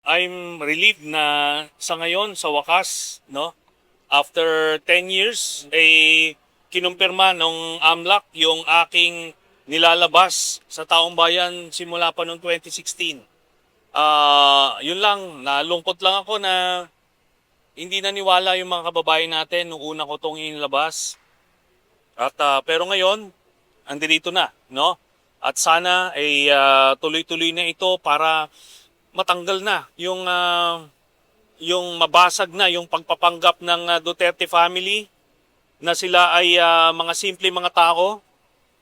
I'm relieved na sa ngayon, sa wakas, no? After 10 years, kinumpirma nung AMLAC yung aking nilalabas sa taong bayan simula pa noong 2016. Yun lang, nalungkot lang ako na hindi naniwala yung mga kababayan natin nung una ko itong inilabas. Pero ngayon, andito na, no? At sana ay tuloy-tuloy na ito para matanggal na yung mabasag na yung pagpapanggap ng Duterte family na sila ay mga simple mga tao.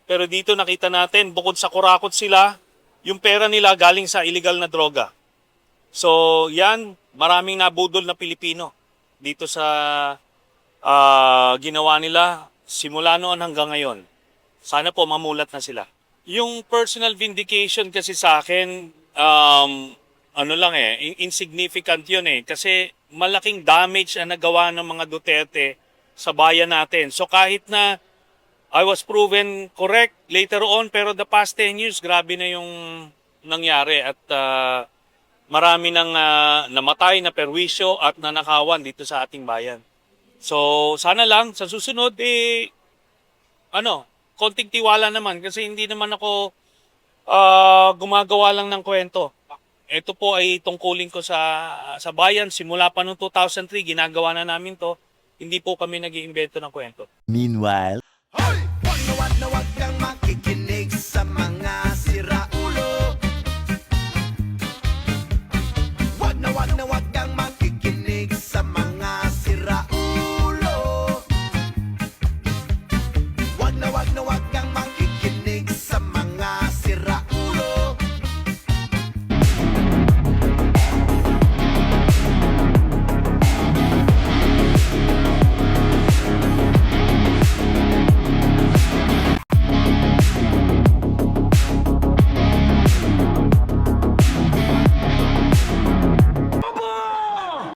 Pero dito nakita natin, bukod sa kurakot sila, yung pera nila galing sa illegal na droga. So yan, maraming nabudol na Pilipino dito sa ginawa nila simula noon hanggang ngayon. Sana po mamulat na sila. Yung personal vindication kasi sa akin, insignificant yun kasi malaking damage ang nagawa ng mga Duterte sa bayan natin. So kahit na I was proven correct later on, pero the past 10 years, grabe na yung nangyari at marami nang namatay na perwisyo at nanakawan dito sa ating bayan. So sana lang sa susunod, konting tiwala naman kasi hindi naman ako gumagawa lang ng kwento. Ito po ay tungkulin ko sa bayan. Simula pa noong 2003, ginagawa na namin to. Hindi po kami nag-iimbento ng kwento. Meanwhile, Hoy! Wag kang makikinig sa mga siraulo. Wag na